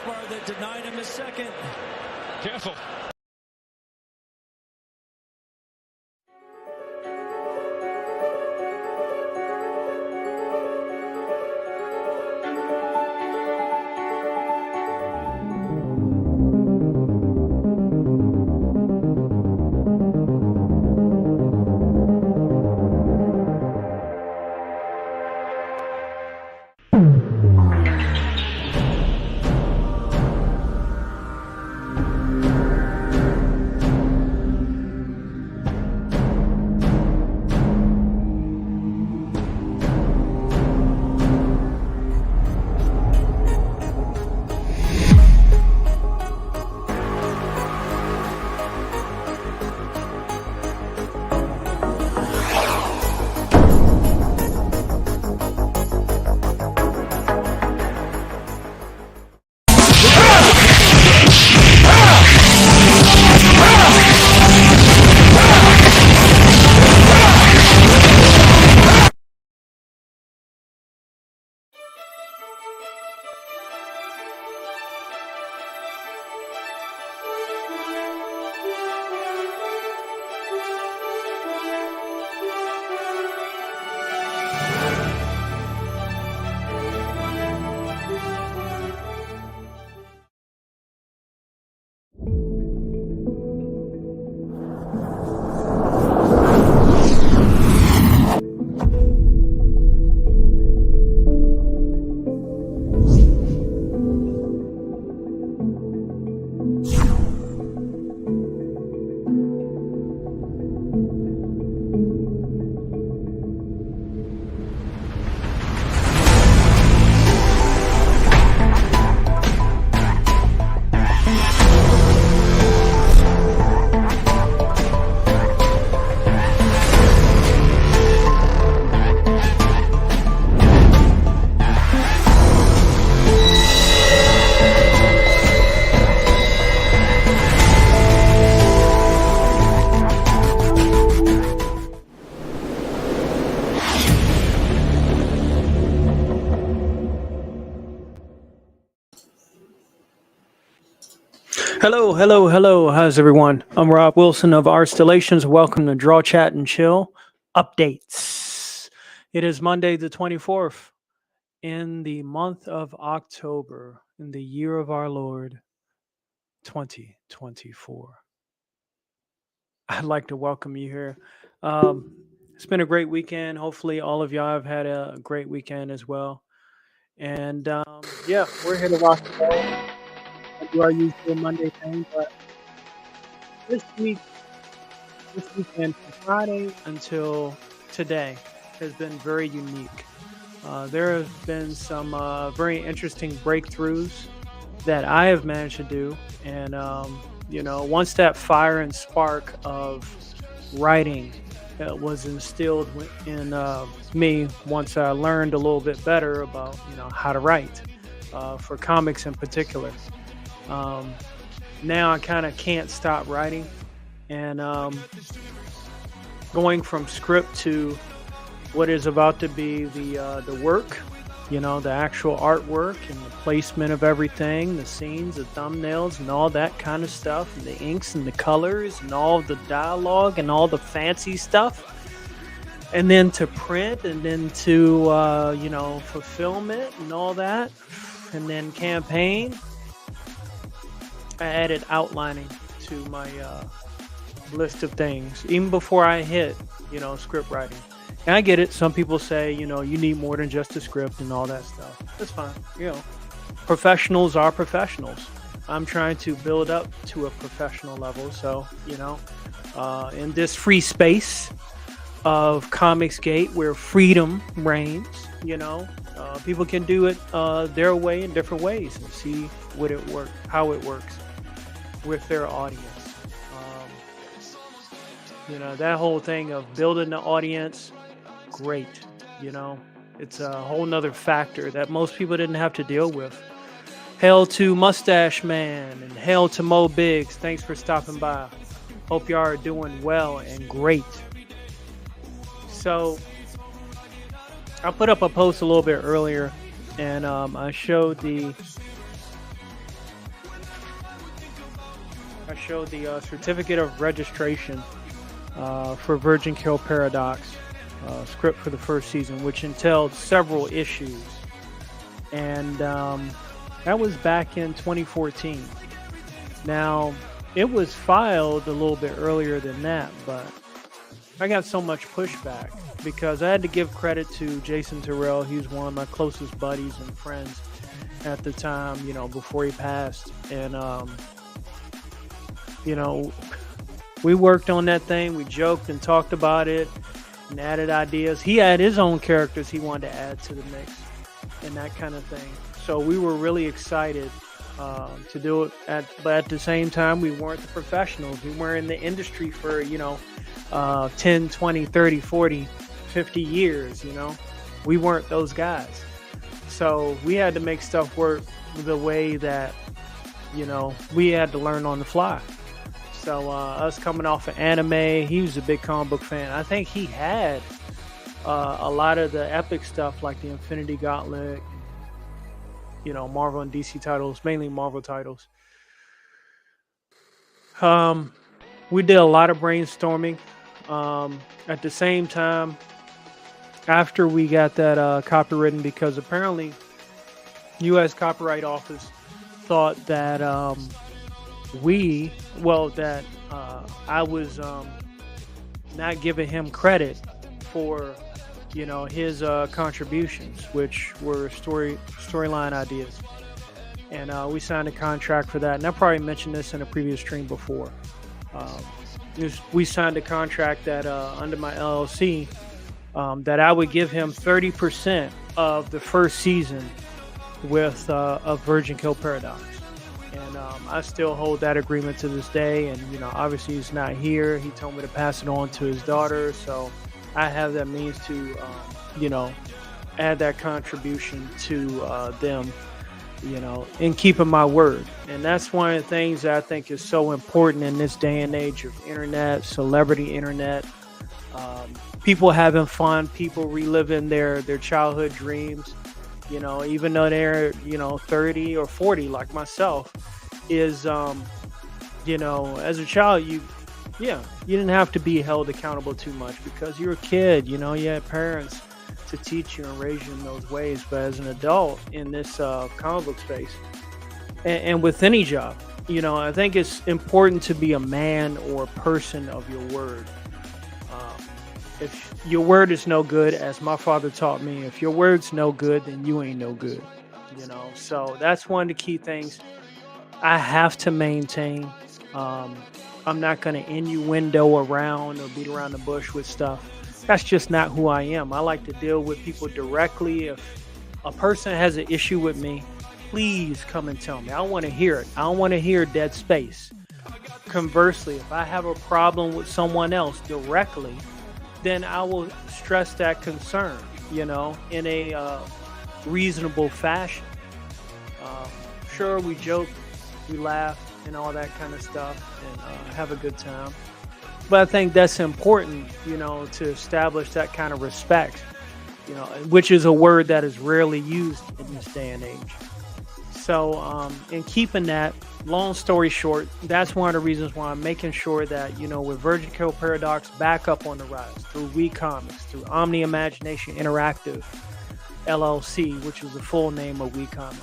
crossbar that denied him a second. Careful. Hello. How's everyone? I'm Rob Wilson of Our Stellations. Welcome to Draw, Chat, and Chill Updates. It is Monday the 24th in the month of October in the year of our Lord 2024. I'd like to welcome you here. It's been a great weekend. Hopefully all of y'all have had a great weekend as well. And yeah, we're here to rock and roll. I do our usual Monday thing, but this weekend from Friday until today has been very unique. There have been some very interesting breakthroughs that I have managed to do, and once that fire and spark of writing was instilled in me, once I learned a little bit better about how to write for comics in particular. Now I kind of can't stop writing, and going from script to what is about to be the work, the actual artwork and the placement of everything, the scenes, the thumbnails, and all that kind of stuff, and the inks and the colors and all the dialogue and all the fancy stuff, and then to print, and then to fulfillment and all that, and then campaign. I added outlining to my list of things even before I hit script writing. And I get it. Some people say, you need more than just a script and all that stuff. That's fine. Professionals are professionals. I'm trying to build up to a professional level. So, in this free space of Comicsgate where freedom reigns, people can do it their way in different ways and see how it works with their audience. That whole thing of building the audience, great. It's a whole nother factor that most people didn't have to deal with. Hail to Mustache Man and hail to Mo Biggs. Thanks for stopping by. Hope y'all are doing well and great. So I put up a post a little bit earlier, and I showed the I showed the certificate of registration for Virgin Kill Paradox script for the first season, which entailed several issues. And that was back in 2014. Now, it was filed a little bit earlier than that, but I got so much pushback because I had to give credit to Jason Terrell. He was one of my closest buddies and friends at the time, before he passed. And, we worked on that thing. We joked and talked about it and added ideas. He had his own characters he wanted to add to the mix and that kind of thing. So we were really excited to do it. But at the same time, we weren't the professionals. We weren't in the industry for, 10, 20, 30, 40, 50 years, We weren't those guys. So we had to make stuff work the way that, we had to learn on the fly. So us coming off of anime, he was a big comic book fan. I think he had a lot of the epic stuff like the Infinity Gauntlet, Marvel and DC titles, mainly Marvel titles. We did a lot of brainstorming. At the same time, after we got that copywritten, because apparently U.S. Copyright Office thought that I was not giving him credit for his contributions, which were storyline ideas. And we signed a contract for that. And I probably mentioned this in a previous stream before. We signed a contract that under my LLC that I would give him 30% of the first season with of Virgin Kill Paradox. And I still hold that agreement to this day. And, obviously he's not here. He told me to pass it on to his daughter. So I have that means to, add that contribution to them, and keeping my word. And that's one of the things that I think is so important in this day and age of internet, celebrity internet, people having fun, people reliving their childhood dreams, even though they're, 30 or 40 like myself, is, as a child, you didn't have to be held accountable too much because you're a kid, you had parents to teach you and raise you in those ways. But as an adult in this comic book space and with any job, I think it's important to be a man or a person of your word. If your word is no good, as my father taught me, if your word's no good, then you ain't no good, So that's one of the key things I have to maintain. I'm not going to innuendo around or beat around the bush with stuff. That's just not who I am. I like to deal with people directly. If a person has an issue with me, please come and tell me. I don't want to hear it. I don't want to hear dead space. Conversely, if I have a problem with someone else directly, then I will stress that concern, in a reasonable fashion. Sure, we joke, we laugh, and all that kind of stuff, and have a good time. But I think that's important, to establish that kind of respect, which is a word that is rarely used in this day and age. So, in keeping that, long story short, that's one of the reasons why I'm making sure that, with Virgin Kill Paradox back up on the rise through We Comics, through Omni Imagination Interactive LLC, which is the full name of We Comics,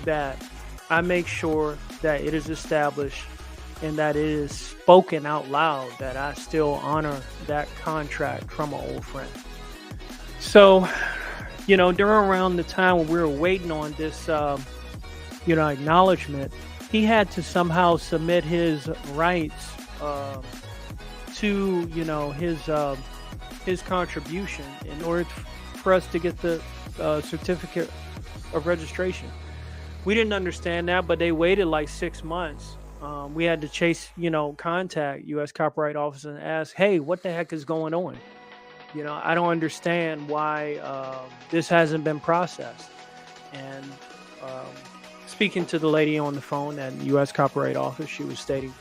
that I make sure that it is established and that it is spoken out loud that I still honor that contract from an old friend. So, during around the time when we were waiting on this, acknowledgement, he had to somehow submit his rights to, his contribution in order for us to get the certificate of registration. We didn't understand that, but they waited like 6 months. We had to chase, contact U.S. Copyright Office and ask, hey, what the heck is going on? I don't understand why this hasn't been processed. And speaking to the lady on the phone at the U.S. Copyright Office, she was stating,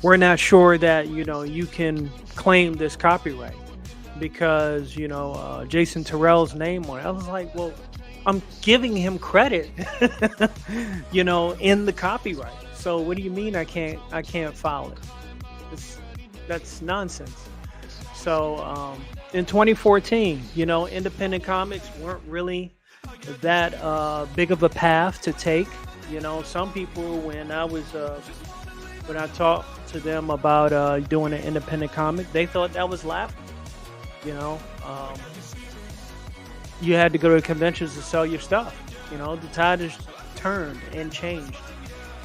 we're not sure that, you can claim this copyright because, Jason Terrell's name on it. I was like, well, I'm giving him credit, in the copyright. So what do you mean I can't file it? It's, that's nonsense. So in 2014, independent comics weren't really that big of a path to take. Some people, when I talked to them about doing an independent comic, they thought that was laughable. You know, you had to go to conventions to sell your stuff. The tide has turned and changed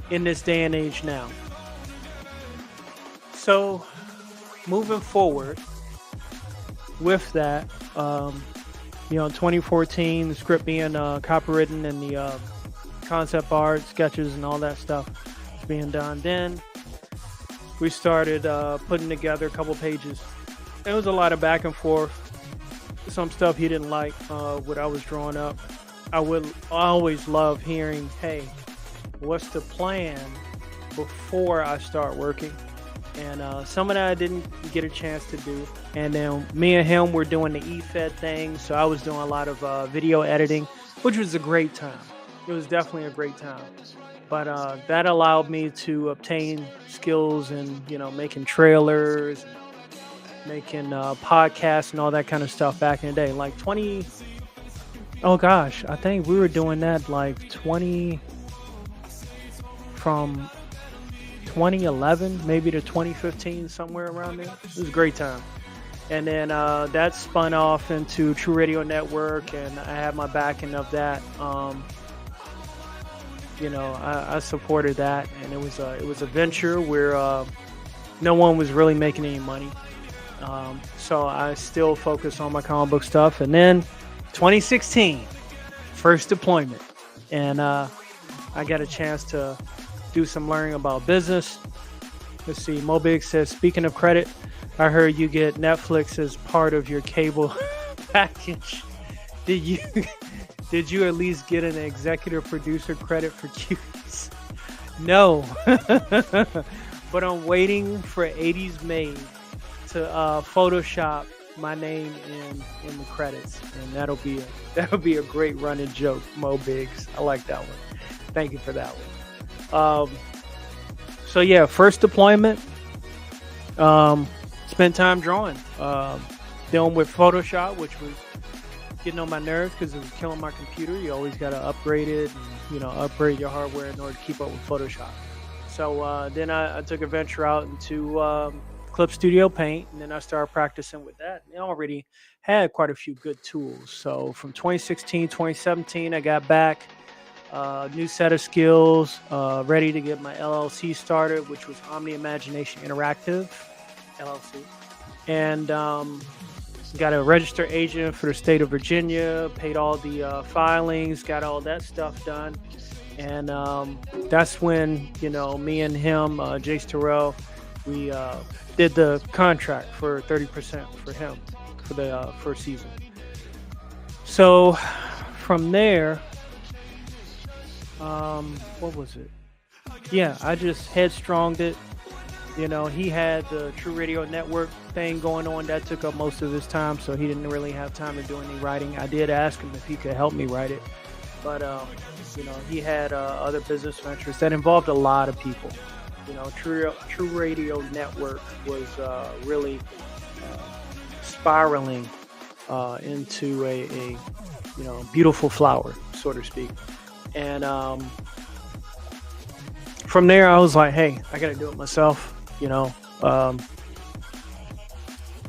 in this day and age now. So moving forward with that, 2014, the script being copywritten and the concept art, sketches, and all that stuff was being done. Then we started putting together a couple pages. There was a lot of back and forth. Some stuff he didn't like what I was drawing up. I always love hearing, hey, what's the plan before I start working? And some of that I didn't get a chance to do. And then me and him were doing the eFed thing, so I was doing a lot of video editing, which was a great time. It was definitely a great time. But that allowed me to obtain skills in, making trailers, making podcasts and all that kind of stuff back in the day. Like oh gosh, I think we were doing that like from 2011 maybe to 2015, somewhere around there. It was a great time. And then that spun off into True Radio Network, and I had my backing of that. I supported that, and it was a venture where no one was really making any money. So I still focus on my comic book stuff. And then 2016, first deployment, and I got a chance to do some learning about business. Let's see, Mobig says, speaking of credit, I heard you get Netflix as part of your cable package. Did you at least get an executive producer credit for Cuties? No. But I'm waiting for 80s Made to Photoshop my name in the credits, and that'll be a great running joke, Mo Biggs. I like that one. Thank you for that one. So yeah, first deployment. Spent time drawing, dealing with Photoshop, which was getting on my nerves because it was killing my computer. You always got to upgrade it, and, upgrade your hardware in order to keep up with Photoshop. So then I took a venture out into Clip Studio Paint, and then I started practicing with that. And I already had quite a few good tools. So from 2016, 2017, I got back, new set of skills, ready to get my LLC started, which was Omni Imagination Interactive LLC. And got a registered agent for the state of Virginia, paid all the filings, got all that stuff done. And that's when, me and him, Jace Terrell, we did the contract for 30% for him for the first season. So from there, what was it? Yeah, I just headstronged it. He had the True Radio Network thing going on. That took up most of his time, so he didn't really have time to do any writing. I did ask him if he could help me write it, but he had other business ventures that involved a lot of people. True Radio Network was really spiraling into a beautiful flower, so to speak. And from there, I was like, hey, I got to do it myself.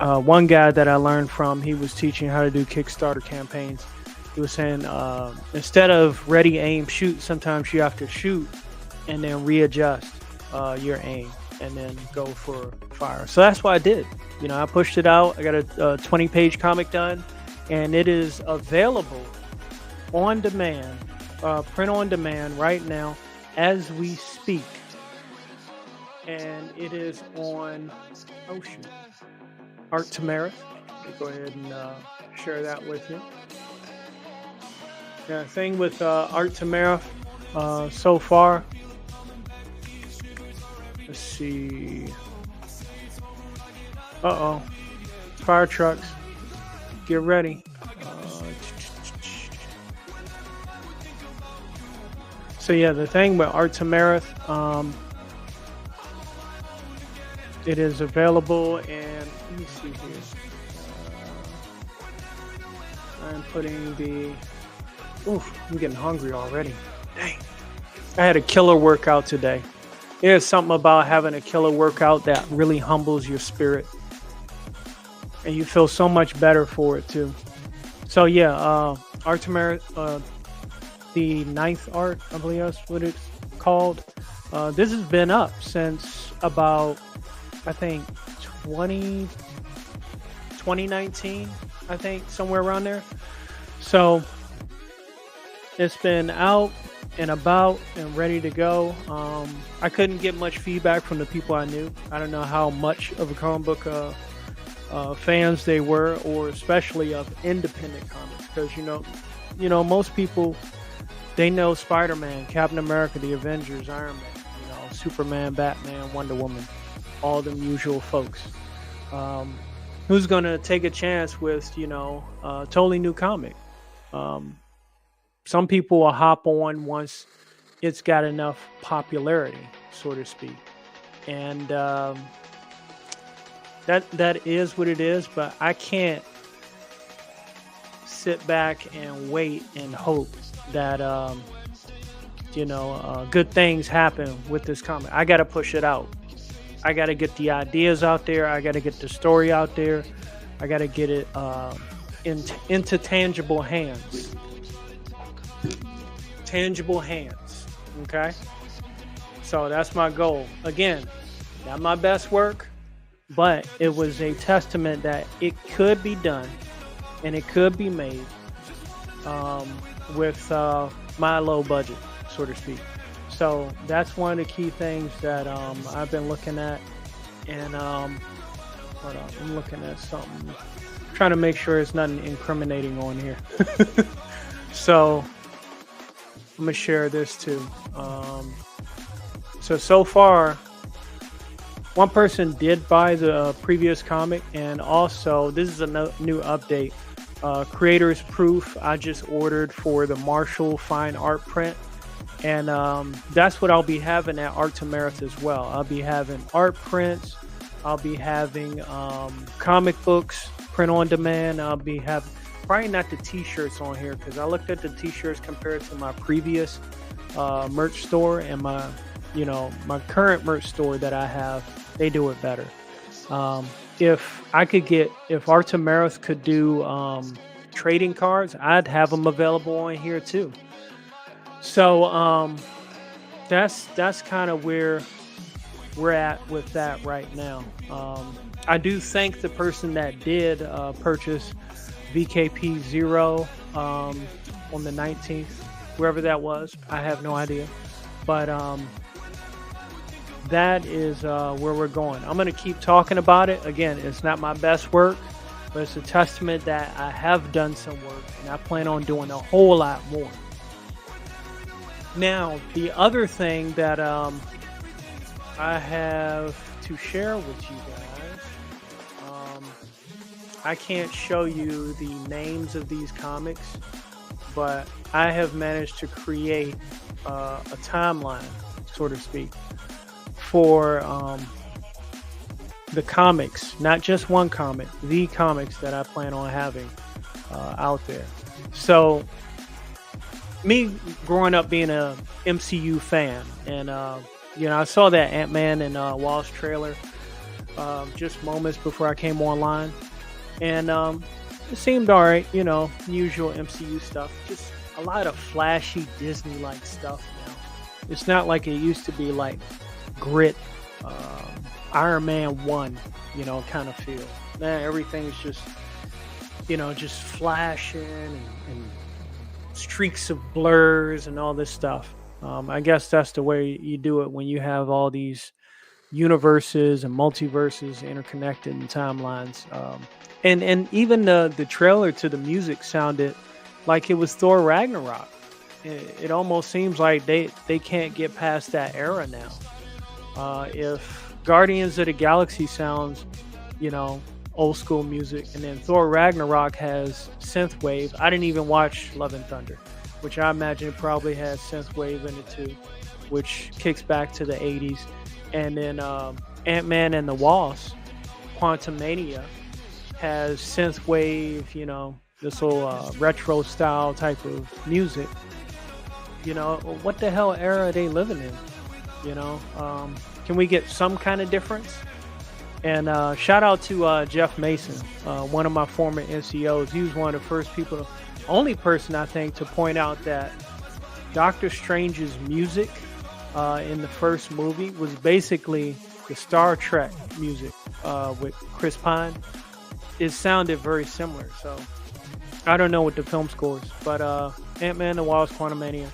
One guy that I learned from, he was teaching how to do Kickstarter campaigns. He was saying, instead of ready, aim, shoot, sometimes you have to shoot and then readjust your aim and then go for fire. So that's what I did. I pushed it out. I got a 20-page comic done, and it is available on demand, print on demand right now as we speak. And it is on, Art Tamara. Let me go ahead and share that with you. The thing with Art Tamara so far, let's see. Fire trucks, get ready. So yeah, the thing with Artemirith, it is available, and let me see here. I'm putting the. Oof, I'm getting hungry already. Dang. I had a killer workout today. There's something about having a killer workout that really humbles your spirit, and you feel so much better for it too. So yeah, Artemirith, the ninth art, I believe that's what it's called. This has been up since about, I think, 2019, I think, somewhere around there. So it's been out and about and ready to go. I couldn't get much feedback from the people I knew. I don't know how much of a comic book fans they were, or especially of independent comics, because most people, they know Spider-Man, Captain America, the Avengers, Iron Man, Superman, Batman, Wonder Woman, all them usual folks. Who's gonna take a chance with a totally new comic? Some people will hop on once it's got enough popularity, so to speak, and that is what it is. But I can't sit back and wait and hope that good things happen with this comic. I got to push it out. I got to get the ideas out there. I got to get the story out there. I got to get it into tangible hands. Tangible hands. Okay? So that's my goal. Again, not my best work, but it was a testament that it could be done and it could be made with my low budget, so to speak. So that's one of the key things that I've been looking at. And hold on, I'm looking at something, trying to make sure it's nothing incriminating on here. So I'm gonna share this too. So far, one person did buy the previous comic, and also this is a new update. Creator's Proof I just ordered for the Marshall Fine Art print, and that's what I'll be having at Artemirith as well. I'll be having art prints, I'll be having comic books, print on demand. I'll be having probably not the t-shirts on here, because I looked at the t-shirts compared to my previous merch store, and my current merch store that I have, they do it better. If Artemirith could do trading cards, I'd have them available on here too. So that's kind of where we're at with that right now. I do thank the person that did purchase VKP 0 on the 19th, wherever that was. I have no idea, but that is where we're going. I'm going to keep talking about it. Again, it's not my best work, but it's a testament that I have done some work, and I plan on doing a whole lot more. Now, the other thing that I have to share with you guys, I can't show you the names of these comics, but I have managed to create a timeline, so to speak, for the comics, not just one comic, the comics that I plan on having out there. So, me growing up being a MCU fan, and I saw that Ant-Man and Wasp trailer just moments before I came online, and it seemed all right, usual MCU stuff, just a lot of flashy Disney-like stuff now. It's not like it used to be, like grit, Iron Man 1, kind of feel. Man, everything's just, just flashing and streaks of blurs and all this stuff. I guess that's the way you do it when you have all these universes and multiverses interconnected in timelines. And even the trailer to the music sounded like it was Thor Ragnarok. It almost seems like they can't get past that era now. If Guardians of the Galaxy sounds, old school music, and then Thor Ragnarok has synthwave. I didn't even watch Love and Thunder, which I imagine it probably has synthwave in it too, which kicks back to the 80s. And then Ant-Man and the Wasp, Quantumania, has synthwave, this little retro style type of music. What the hell era are they living in? Can we get some kind of difference? And shout out to Jeff Mason, one of my former NCOs. He was one of the first people, only person I think, to point out that Doctor Strange's music in the first movie was basically the Star Trek music with Chris Pine. It sounded very similar. So I don't know what the film scores, but Ant-Man and the Wasp: Quantumania.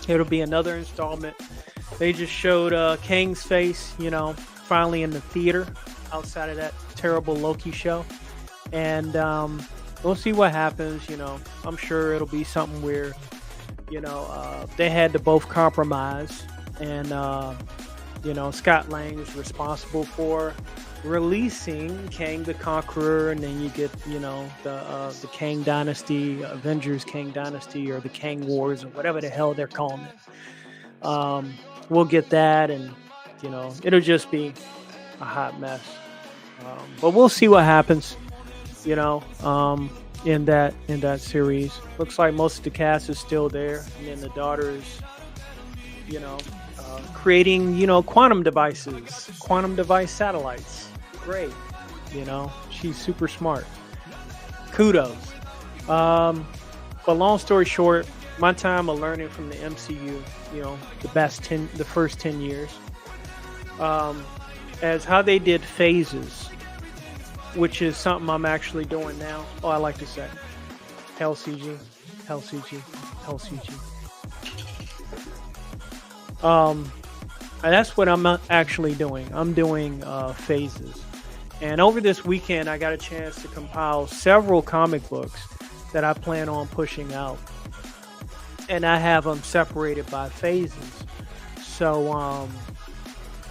It'll be another installment. They just showed Kang's face, finally in the theater outside of that terrible Loki show. And we'll see what happens. I'm sure it'll be something where, they had to both compromise. And, Scott Lang is responsible for releasing Kang the Conqueror. And then you get, the Kang Dynasty, Avengers Kang Dynasty, or the Kang Wars, or whatever the hell they're calling it. We'll get that, and it'll just be a hot mess. But we'll see what happens. In that series, looks like most of the cast is still there, and then the daughter is, creating quantum devices, quantum device satellites. Great, she's super smart. Kudos. But long story short, my time of learning from the MCU, the first 10 years, as how they did phases, which is something I'm actually doing now. Oh, I like to say, hell CG. And that's what I'm actually doing. I'm doing phases. And over this weekend, I got a chance to compile several comic books that I plan on pushing out. And I have them separated by phases. So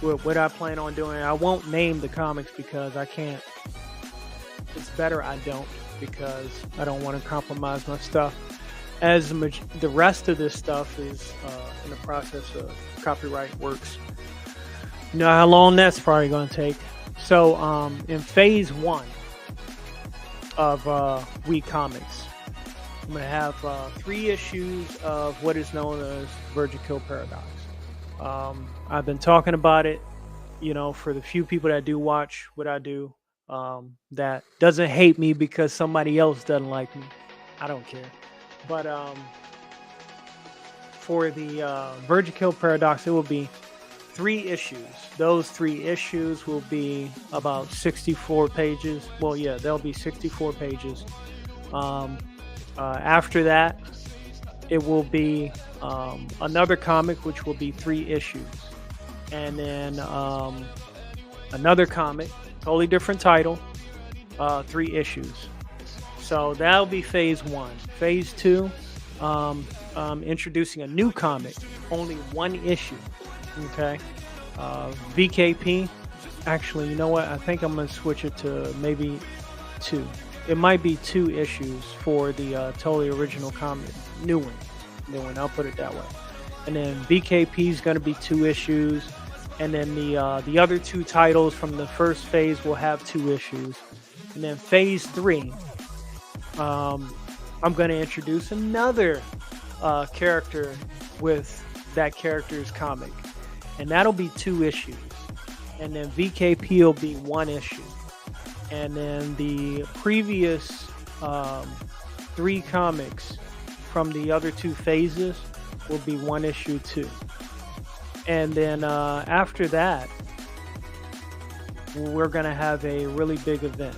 what I plan on doing, I won't name the comics because I can't. It's better I don't, because I don't want to compromise my stuff. As the rest of this stuff is in the process of copyright works. You know how long that's probably going to take. So in phase 1 of Week Comics, I'm going to have 3 issues of what is known as Virgin Kill Paradox. I've been talking about it, for the few people that do watch what I do, that doesn't hate me because somebody else doesn't like me. I don't care. But for the Virgin Kill Paradox, it will be 3 issues. Those 3 issues will be about 64 pages. Well, yeah, they'll be 64 pages. After that, it will be another comic, which will be 3 issues. And then another comic, totally different title, 3 issues. So that'll be phase 1. Phase 2, introducing a new comic, only 1 issue. Okay. VKP. Actually, you know what? I think I'm going to switch it to maybe 2. It might be 2 issues for the totally original comic. New one. I'll put it that way. And then BKP is going to be 2 issues. And then the other 2 titles from the first phase will have 2 issues. And then phase 3, I'm going to introduce another character with that character's comic. And that'll be 2 issues. And then VKP will be 1 issue. And then the previous 3 comics from the other 2 phases will be 1 issue too. And then after that, we're going to have a really big event.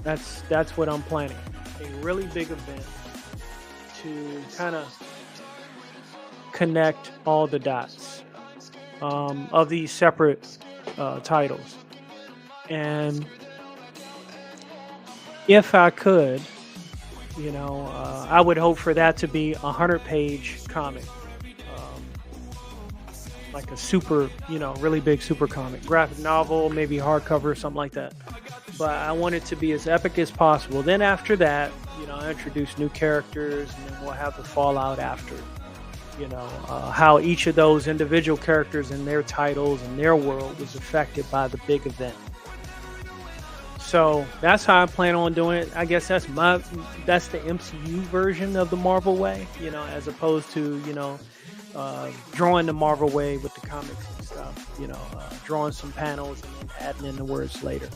That's what I'm planning. A really big event to kind of connect all the dots of these separate titles. And if I could, I would hope for that to be a 100-page comic. Like a super, really big super comic. Graphic novel, maybe hardcover, something like that. But I want it to be as epic as possible. Then after that, I introduce new characters, and then we'll have the fallout after. How each of those individual characters and their titles and their world was affected by the big event. So that's how I plan on doing it. I guess that's the MCU version of the Marvel way, as opposed to, drawing the Marvel way with the comics and stuff, drawing some panels and then adding in the words later.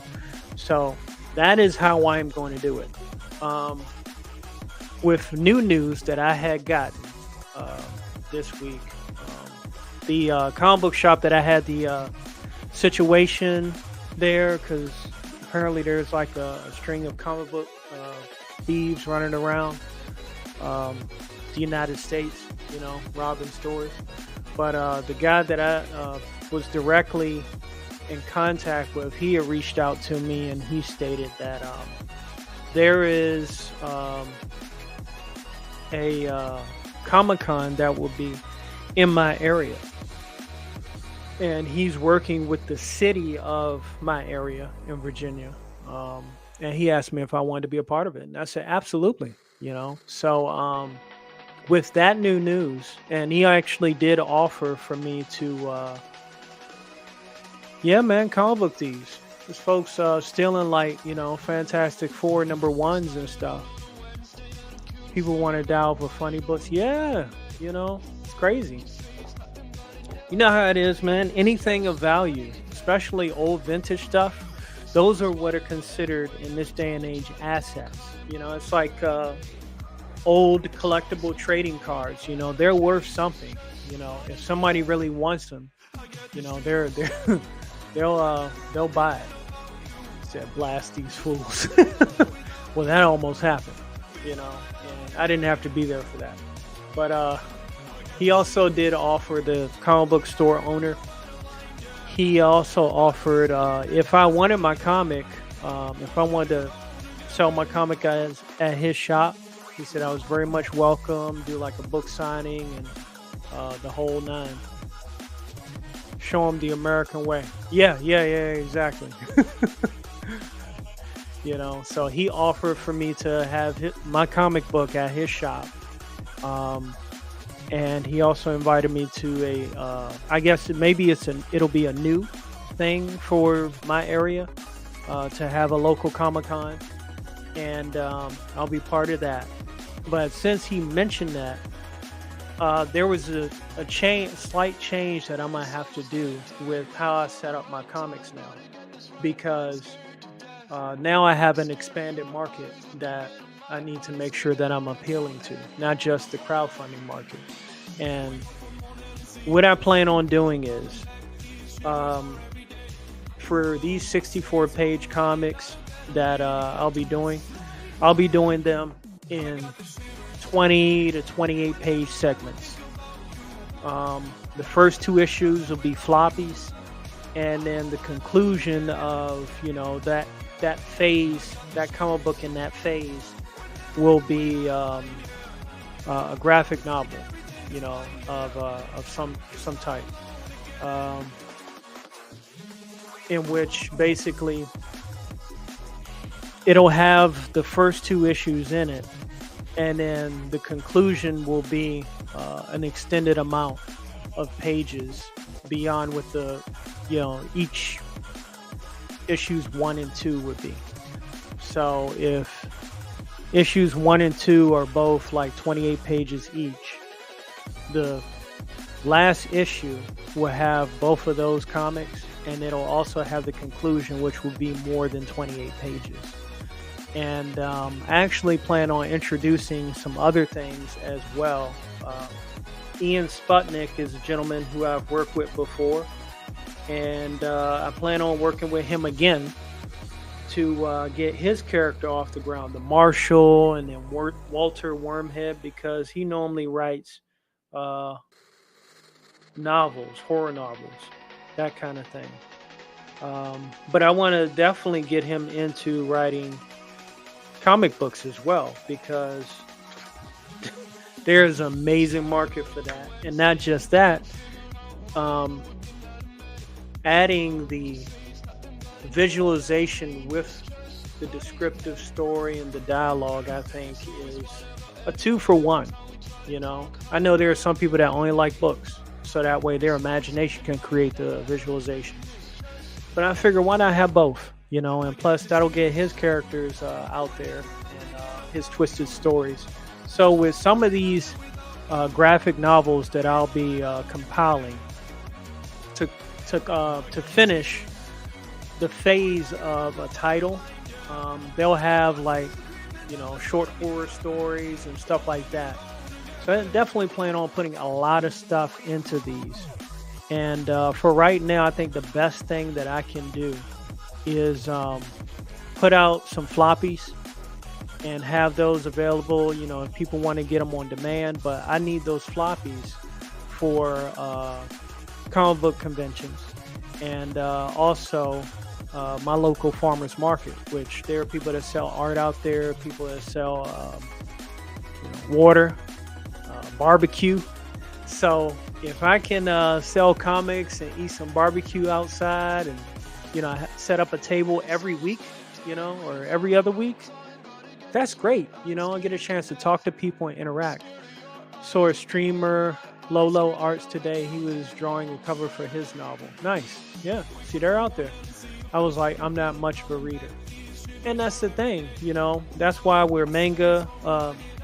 So that is how I'm going to do it. With new news that I had gotten this week, the comic book shop that I had the situation there, because apparently there's like a string of comic book thieves running around the United States, robbing stores. But the guy that I was directly in contact with, he had reached out to me, and he stated that there is a Comic-Con that will be in my area, and he's working with the city of my area in Virginia, and he asked me if I wanted to be a part of it, and I said absolutely. So with that new news, and he actually did offer for me to comic book thieves. There's folks stealing Fantastic Four #1s and stuff. People want to dial for funny books. Yeah, it's crazy. You know how it is, man. Anything of value, especially old vintage stuff, those are what are considered in this day and age assets. It's like old collectible trading cards. They're worth something. If somebody really wants them, they're they'll buy it. Said blast these fools. Well, that almost happened. And I didn't have to be there for that. But he also did offer, the comic book store owner, he also offered if I wanted my comic, if I wanted to sell my comic at his shop, he said I was very much welcome, do like a book signing and the whole nine. Show him the American way. Yeah, exactly. So he offered for me to have my comic book at his shop. And he also invited me to I guess it'll be a new thing for my area, to have a local Comic-Con, and I'll be part of that. But since he mentioned that, there was a slight change that I'm going to have to do with how I set up my comics now, because now I have an expanded market that I need to make sure that I'm appealing to, not just the crowdfunding market. And what I plan on doing is, for these 64-page comics that I'll be doing them in 20 to 28-page segments. The first 2 issues will be floppies, and then the conclusion of that phase, that comic book in that phase, will be a graphic novel, of some type, in which basically it'll have the first 2 issues in it, and then the conclusion will be an extended amount of pages beyond what the each issues 1 and 2 would be. So if issues 1 and 2 are both like 28 pages each, the last issue will have both of those comics, and it'll also have the conclusion, which will be more than 28 pages. And I actually plan on introducing some other things as well. Ian Sputnik is a gentleman who I've worked with before, and I plan on working with him again to get his character off the ground, the Marshall, and then Walter Wormhead, because he normally writes novels, horror novels, that kind of thing. But I want to definitely get him into writing comic books as well, because there's an amazing market for that. And not just that, adding the visualization with the descriptive story and the dialogue, I think, is a two for one. You know, I know there are some people that only like books, so that way their imagination can create the visualization. But I figure why not have both, you know, and plus that'll get his characters out there and his twisted stories. So with some of these graphic novels that I'll be compiling to finish the phase of a title, they'll have like, you know, short horror stories and stuff like that. So I definitely plan on putting a lot of stuff into these. And for right now, I think the best thing that I can do is put out some floppies and have those available, you know, if people want to get them on demand. But I need those floppies for comic book conventions and also my local farmers market, which there are people that sell art out there, people that sell water, barbecue. So if I can sell comics and eat some barbecue outside and, you know, set up a table every week, you know, or every other week, that's great. You know, I get a chance to talk to people and interact. So a streamer, Lolo Arts today, he was drawing a cover for his novel. Nice. Yeah. See, they're out there. I was like, I'm not much of a reader. And that's the thing, you know, that's why we're manga,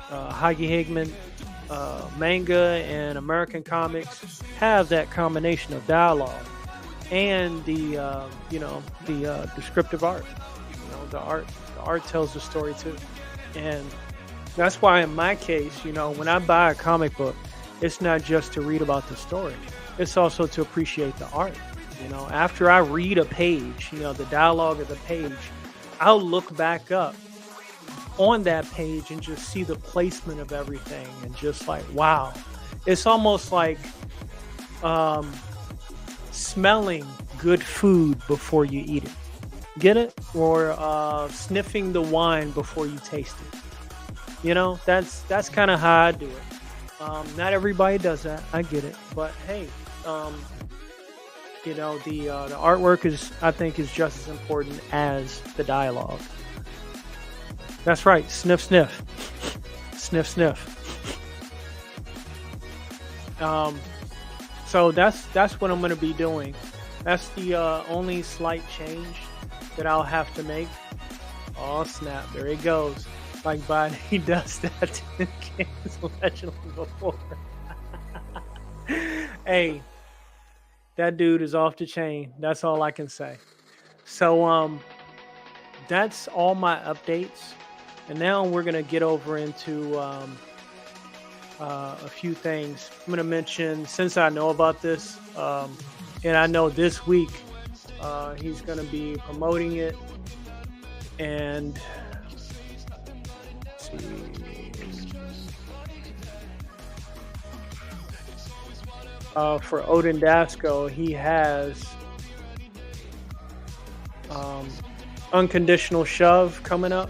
Hagi Higman, manga and American comics have that combination of dialogue and the, you know, the descriptive art. You know, the art tells the story too. And that's why in my case, you know, when I buy a comic book, it's not just to read about the story. It's also to appreciate the art. You know, after I read a page, you know, the dialogue of the page, I'll look back up on that page and just see the placement of everything and just like, wow. It's almost like smelling good food before you eat it. Get it? Or sniffing the wine before you taste it. You know, that's kind of how I do it. Not everybody does that. I get it. But hey, you know, the artwork is, I think, is just as important as the dialogue. That's right. Sniff, sniff. Sniff, sniff. So that's what I'm going to be doing. That's the only slight change that I'll have to make. Oh, snap. There he goes. Like Biden does that to the kids legend before. Hey, that dude is off the chain. That's all I can say. So that's all my updates. And now we're going to get over into a few things. I'm going to mention, since I know about this, and I know this week he's going to be promoting it. And let's see. For Odin Dasco, he has Unconditional Shove coming up.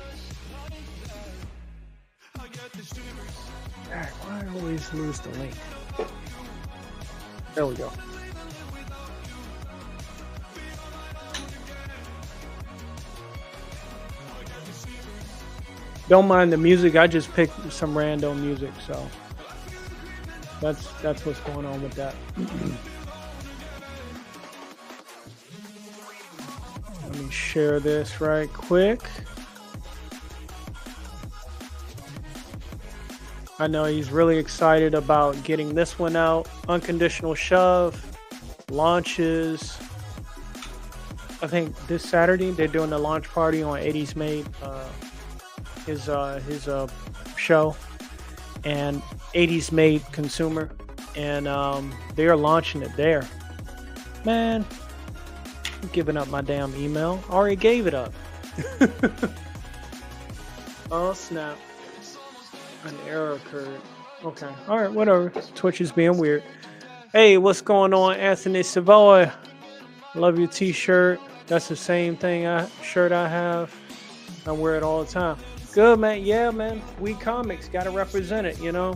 Why do I always lose the link? There we go. Don't mind the music. I just picked some random music, so that's what's going on with that. Let me share this right quick. I know he's really excited about getting this one out. Unconditional Shove launches, I think, this Saturday. They're doing the launch party on 80s Made, his show, and 80s Made Consumer, and they are launching it there. Man, I'm giving up my damn email. I already gave it up. Oh snap. An error occurred. Okay. All right. Whatever. Twitch is being weird. Hey, what's going on, Anthony Savoy? Love your t-shirt. That's the same shirt I have. I wear it all the time. Good, man. Yeah, man. We comics got to represent it, you know.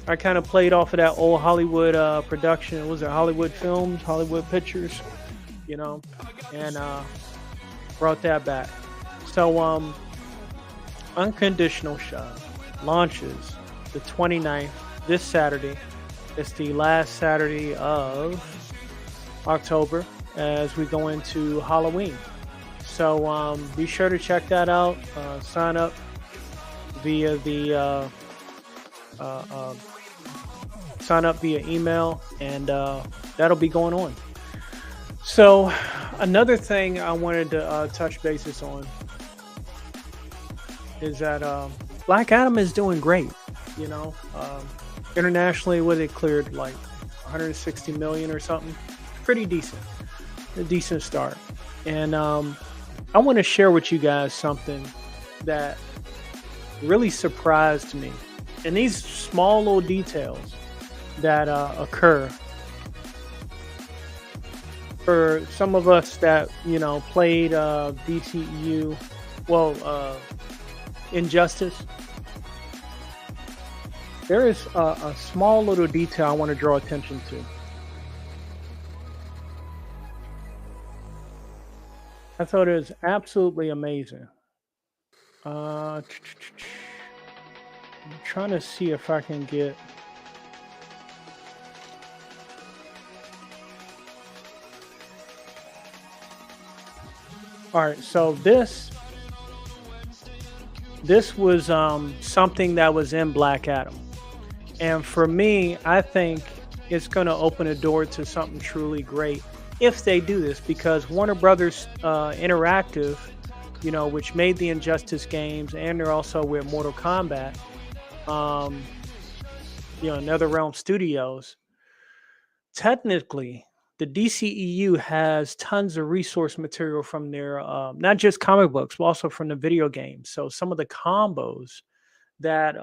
I kind of played off of that old Hollywood production. Was it Hollywood Films, Hollywood Pictures, you know, and brought that back. So Unconditional Shove launches the 29th, this Saturday. It's the last Saturday of October as we go into Halloween. So be sure to check that out. Sign up via the sign up via email, and that'll be going on. So another thing I wanted to touch bases on is that Black Adam is doing great. You know, internationally, what it cleared like 160 million or something. Pretty decent, a decent start. And I want to share with you guys something that really surprised me. And these small little details that occur for some of us that, you know, played DCU, Injustice. There is a small little detail I want to draw attention to. I thought it was absolutely amazing. I'm trying to see if I can get. All right, so this was something that was in Black Adam, and for me, I think it's going to open a door to something truly great if they do this, because Warner Brothers Interactive, you know, which made the Injustice games, and they're also with Mortal Kombat, you know, NetherRealm Studios. Technically, the DCEU has tons of resource material from their, not just comic books, but also from the video games. So some of the combos that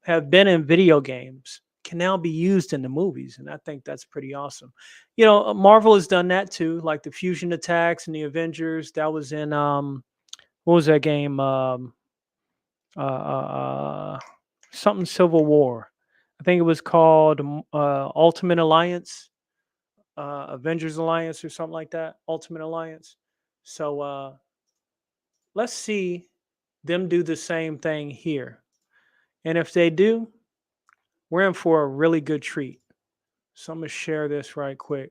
have been in video games can now be used in the movies, and I think that's pretty awesome. You know, Marvel has done that too, like the fusion attacks and the Avengers. That was in what was that game? Something Civil War. I think it was called Ultimate Alliance, Avengers Alliance, or something like that. Ultimate Alliance. So let's see them do the same thing here, and if they do, we're in for a really good treat. So I'm gonna share this right quick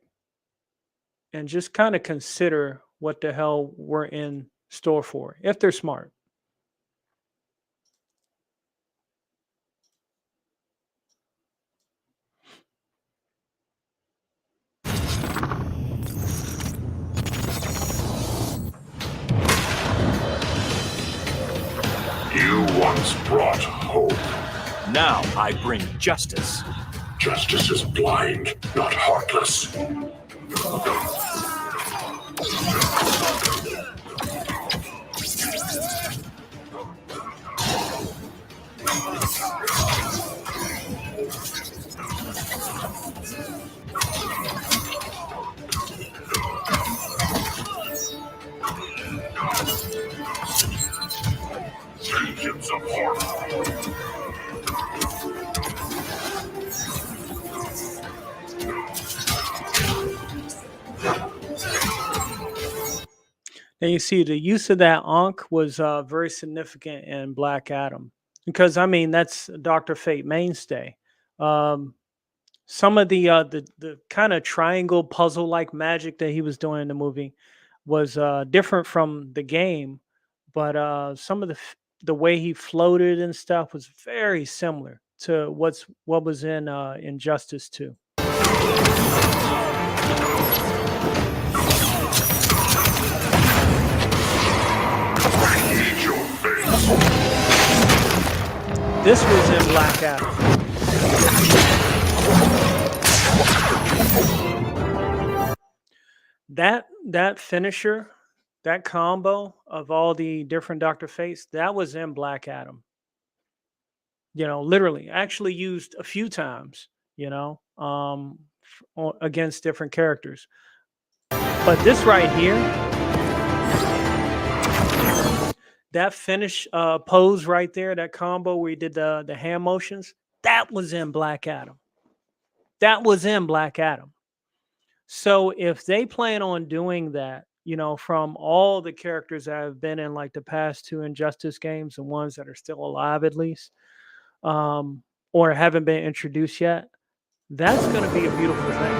and just kind of consider what the hell we're in store for if they're smart. You once brought hope. Now I bring justice. Justice is blind, not heartless. Vengeance of horror. And you see the use of that Ankh was very significant in Black Adam, because I mean that's Dr. Fate mainstay. Some of the kind of triangle puzzle like magic that he was doing in the movie was different from the game, but some of the way he floated and stuff was very similar to what was in Injustice 2. This was in Black Adam. That finisher, that combo of all the different Dr. Fates, that was in Black Adam. You know, literally, actually used a few times, you know, against different characters. But this right here, that finish pose right there, that combo where he did the hand motions, that was in Black Adam. That was in Black Adam. So if they plan on doing that from all the characters that have been in like the past two Injustice games, the ones that are still alive at least, um, or haven't been introduced yet, that's going to be a beautiful thing.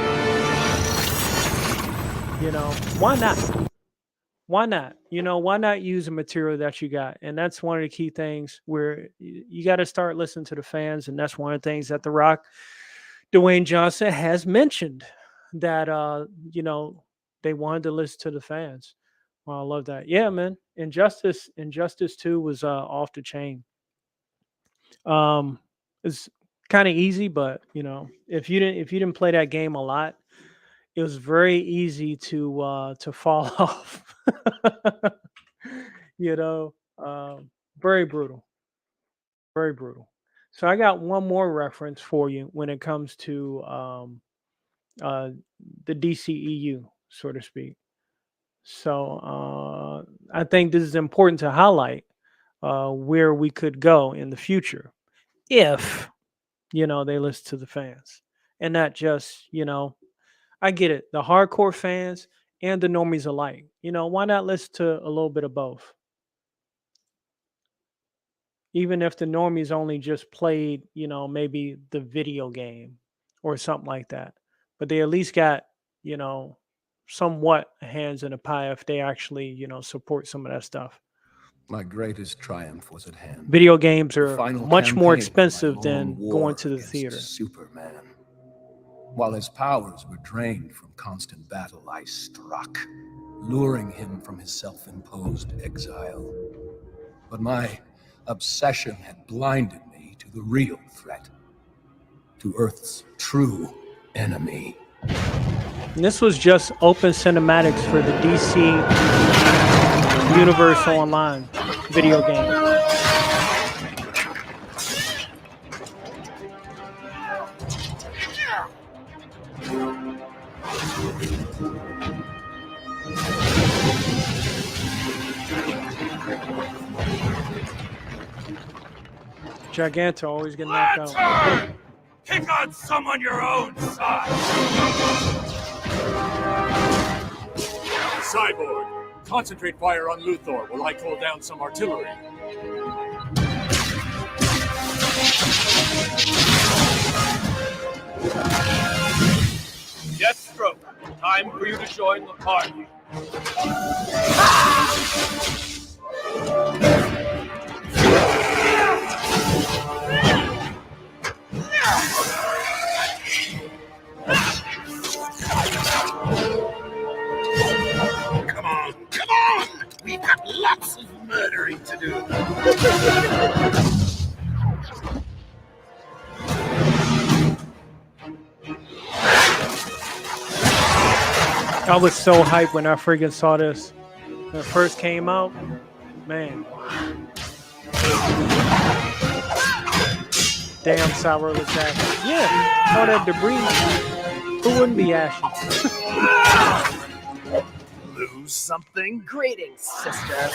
Why not? Why not? Why not use a material that you got? And that's one of the key things where you got to start listening to the fans. And that's one of the things that The Rock, Dwayne Johnson, has mentioned that, they wanted to listen to the fans. Well, I love that. Yeah, man. Injustice 2 was off the chain. It's kind of easy, but if you didn't play that game a lot, it was very easy to fall off. you know, very brutal, very brutal. So I got one more reference for you when it comes to uh, the DCEU, so to speak. So I think this is important to highlight where we could go in the future if they listen to the fans and not just I get it, the hardcore fans and the normies alike. Why not listen to a little bit of both? Even if the normies only just played, maybe the video game or something like that, but they at least got, you know, somewhat hands in the pie if they actually, support some of that stuff. My greatest triumph was at hand. Video games The are final much more campaign of my expensive long than war going to the against theater. Superman. While his powers were drained from constant battle, I struck, luring him from his self-imposed exile. But my obsession had blinded me to the real threat, to Earth's true enemy. And this was just open cinematics for the DC Universe Online video game. Giganto always getting knocked out. Pick on someone your own size. Cyborg, concentrate fire on Luthor while I call down some artillery. Deathstroke, time for you to join the party. Come on! We've got lots of murdering to do. I was so hyped when I freaking saw this. When it first came out, man. Damn, Sour looks happy. Yeah, all that debris. Who wouldn't be ashy? Lose something? Greetings, sister.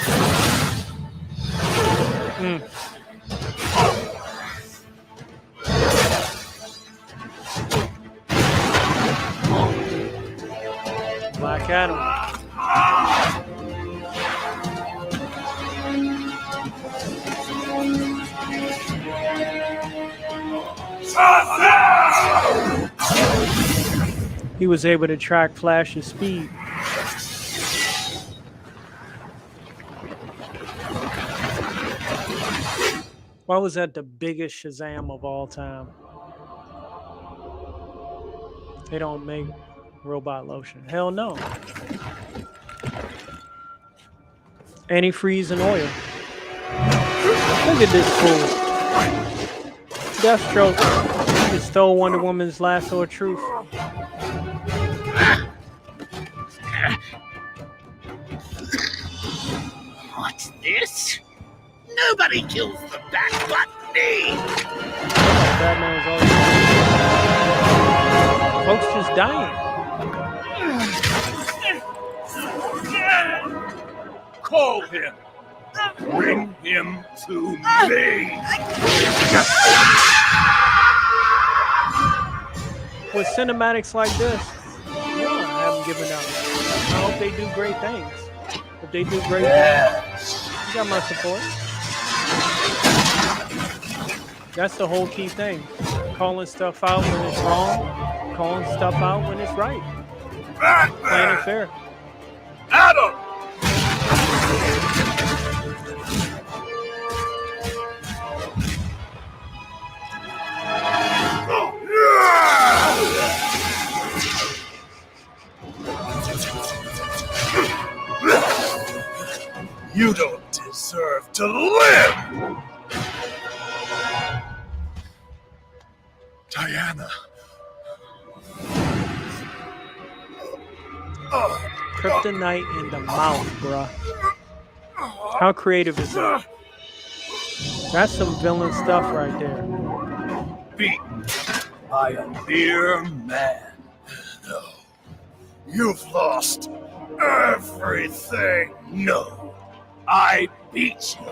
Black Adam. He was able to track Flash's speed. Why was that the biggest Shazam of all time? They don't make robot lotion. Hell no. Antifreeze and oil. Look at this fool. Deathstroke. He just stole Wonder Woman's lasso of truth. What's this? Nobody kills the Bat but me! Batman was always folks just dying. Call him. Bring him to me. With cinematics like this, you don't have him giving up. I hope they do great things. If they do great things, you got my support. That's the whole key thing. Calling stuff out when it's wrong, calling stuff out when it's right. Playing it fair. Adam! You don't deserve to live! Diana. Kryptonite in the mouth, bruh. How creative is that? That's some villain stuff right there. Beaten by a mere man. No. You've lost everything. No. I beat you.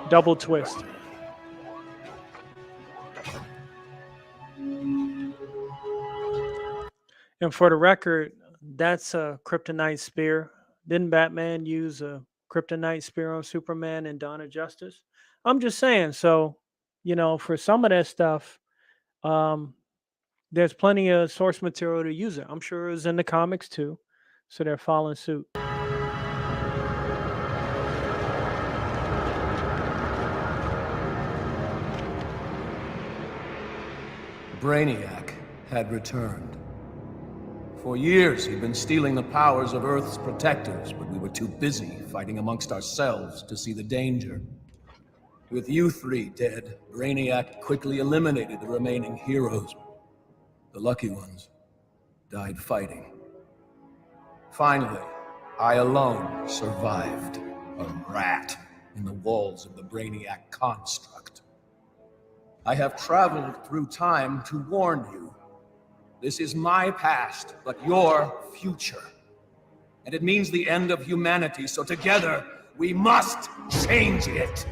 Double twist. And for the record, that's a kryptonite spear. Didn't Batman use a kryptonite spear on Superman in Dawn of Justice? I'm just saying. So, for some of that stuff, there's plenty of source material to use it. I'm sure it was in the comics too. So they're following suit. Brainiac had returned. For years, he'd been stealing the powers of Earth's protectors, but we were too busy fighting amongst ourselves to see the danger. With you three dead, Brainiac quickly eliminated the remaining heroes. The lucky ones died fighting. Finally, I alone survived, a rat in the walls of the Brainiac construct. I have traveled through time to warn you. This is my past, but your future. And it means the end of humanity, so together, we must change it.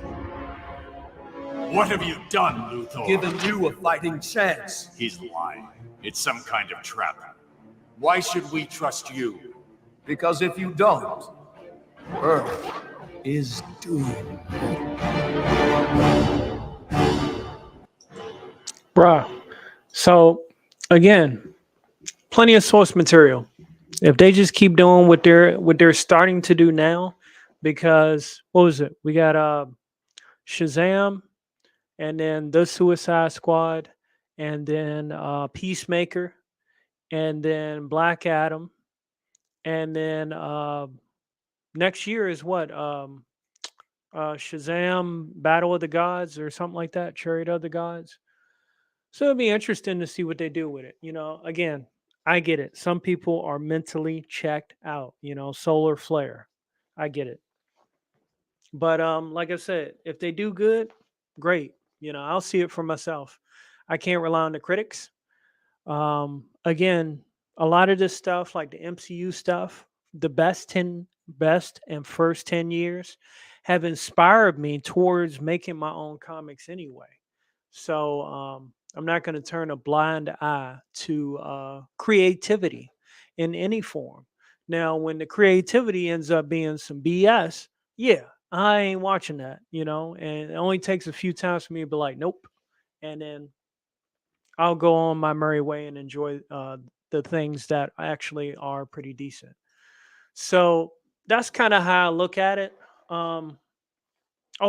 What have you done, Luthor? Given you a fighting chance. He's lying. It's some kind of trap. Why should we trust you? Because if you don't, Earth is doomed. Bruh. So, again, plenty of source material. If they just keep doing what they're starting to do now, because what was it? We got Shazam, and then the Suicide Squad, and then Peacemaker, and then Black Adam, and then next year is what? Shazam Battle of the Gods or something like that, Chariot of the Gods. So it'll be interesting to see what they do with it. Again, I get it. Some people are mentally checked out, solar flare. I get it. But like I said, if they do good, great. I'll see it for myself. I can't rely on the critics. Again, a lot of this stuff, like the MCU stuff, the best and first 10 years have inspired me towards making my own comics anyway. So I'm not going to turn a blind eye to creativity in any form. Now, when the creativity ends up being some BS, yeah, I ain't watching that, and it only takes a few times for me to be like, nope. And then I'll go on my merry way and enjoy the things that actually are pretty decent. So that's kind of how I look at it. Oh,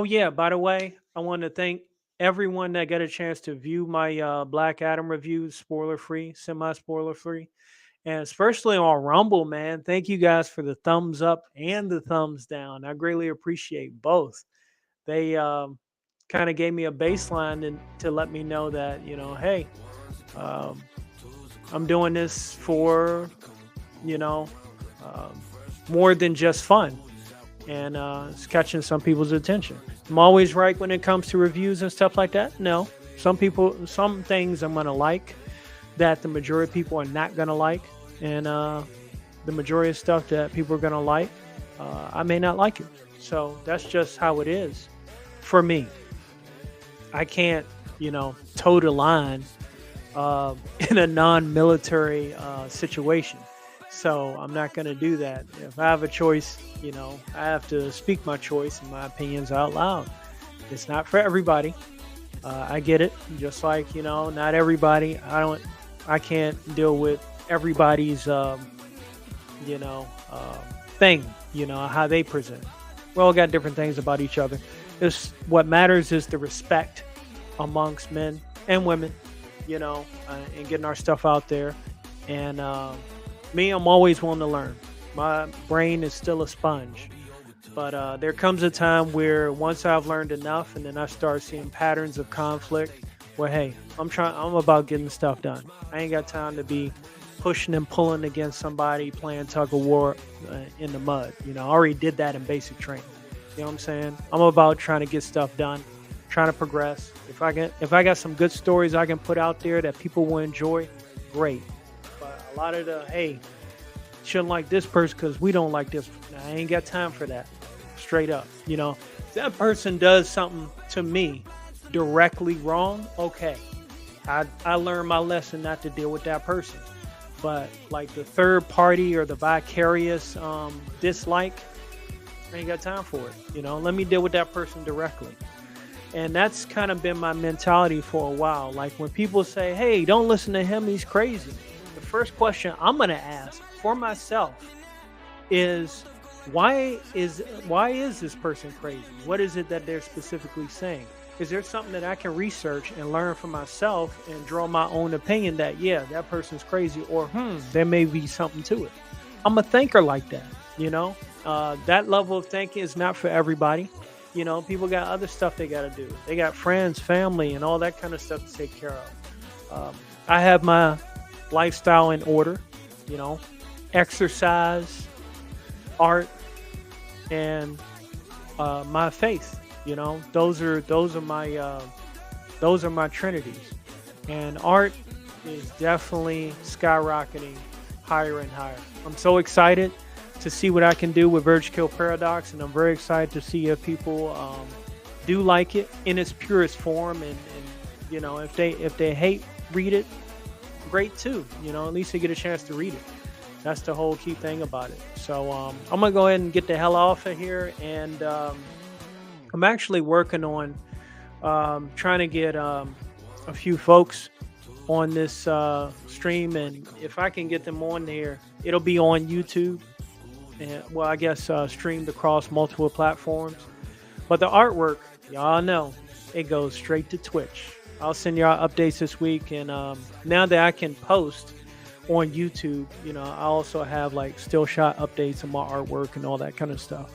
yeah, by the way, I want to thank everyone that got a chance to view my Black Adam reviews, spoiler-free, semi-spoiler-free. And especially on Rumble, man. Thank you guys for the thumbs up and the thumbs down. I greatly appreciate both. They kind of gave me a baseline to let me know that, hey, I'm doing this for, more than just fun. And it's catching some people's attention. I'm always right when it comes to reviews and stuff like that. No, some things I'm going to like that the majority of people are not going to like. And the majority of stuff that people are going to like, I may not like it. So that's just how it is for me. I can't, toe the line in a non-military situation. So I'm not going to do that. If I have a choice, I have to speak my choice and my opinions out loud. It's not for everybody. I get it. Just like, not everybody. I can't deal with everybody's, thing, how they present. We all got different things about each other. What matters is the respect amongst men and women, and getting our stuff out there. And me, I'm always willing to learn. My brain is still a sponge. But there comes a time where once I've learned enough and then I start seeing patterns of conflict, well, hey, I'm about getting stuff done. I ain't got time to be pushing and pulling against somebody, playing tug of war in the mud. I already did that in basic training. You know what I'm saying? I'm about trying to get stuff done, trying to progress. If I got some good stories I can put out there that people will enjoy, great. But a lot of hey, shouldn't like this person because we don't like this. I ain't got time for that. Straight up. If that person does something to me directly wrong, okay. I learned my lesson not to deal with that person. But like the third party or the vicarious dislike, I ain't got time for it. Let me deal with that person directly. And that's kind of been my mentality for a while. Like when people say, hey, don't listen to him, he's crazy. The first question I'm going to ask for myself is, why is this person crazy? What is it that they're specifically saying? Is there something that I can research and learn for myself and draw my own opinion that, yeah, that person's crazy, or there may be something to it? I'm a thinker like that, that level of thinking is not for everybody. People got other stuff they got to do. They got friends, family, and all that kind of stuff to take care of. I have my lifestyle in order, exercise, art, and my faith. Those are my trinities. And art is definitely skyrocketing higher and higher. I'm so excited to see what I can do with Verge Kill Paradox, and I'm very excited to see if people do like it in its purest form, and if they hate, read it, great too. At least they get a chance to read it. That's the whole key thing about it. So I'm gonna go ahead and get the hell off of here, and I'm actually working on trying to get a few folks on this stream, and if I can get them on there, it'll be on YouTube. And, well, I guess streamed across multiple platforms. But the artwork, y'all know, it goes straight to Twitch. I'll send y'all updates this week. And now that I can post on YouTube, I also have like still shot updates of my artwork and all that kind of stuff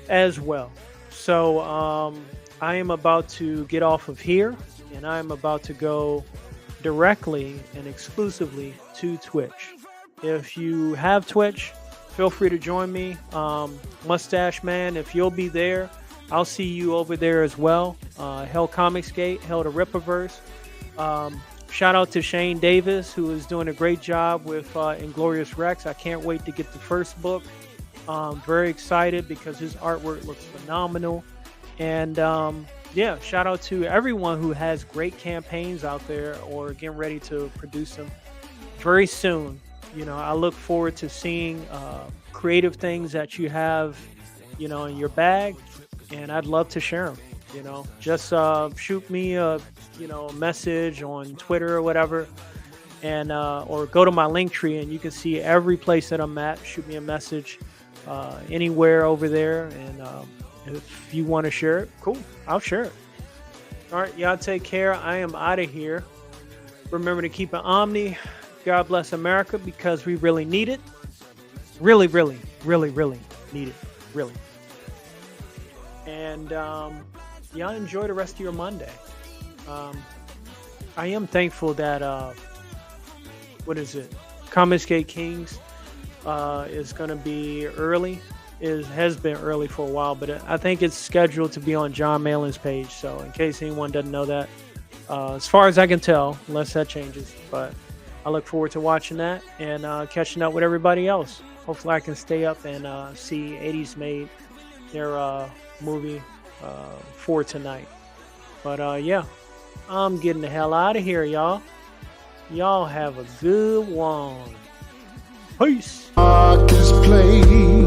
as well. So I am about to get off of here, and I am about to go directly and exclusively to Twitch. If you have Twitch, feel free to join me. Mustache Man, if you'll be there, I'll see you over there as well. Hell Comics Gate, Hell the Rippaverse. Shout out to Shane Davis, who is doing a great job with Inglorious Rex. I can't wait to get the first book. Very excited because his artwork looks phenomenal. And yeah, shout out to everyone who has great campaigns out there or getting ready to produce them very soon. I look forward to seeing creative things that you have, in your bag, and I'd love to share them. Just shoot me a message on Twitter or whatever, and or go to my Linktree, and you can see every place that I'm at. Shoot me a message anywhere over there, and if you want to share it, cool, I'll share it. All right, y'all take care. I am out of here. Remember to keep it Omni. God bless America, because we really need it. Really, really, really, really need it. Really. And y'all enjoy the rest of your Monday. I am thankful that Comics Gate Kings is going to be early. It has been early for a while, but I think it's scheduled to be on John Malin's page. So in case anyone doesn't know that, as far as I can tell, unless that changes, but I look forward to watching that and catching up with everybody else. Hopefully I can stay up and see 80s Made, their movie for tonight. But yeah, I'm getting the hell out of here, y'all. Y'all have a good one. Peace. Darkest place.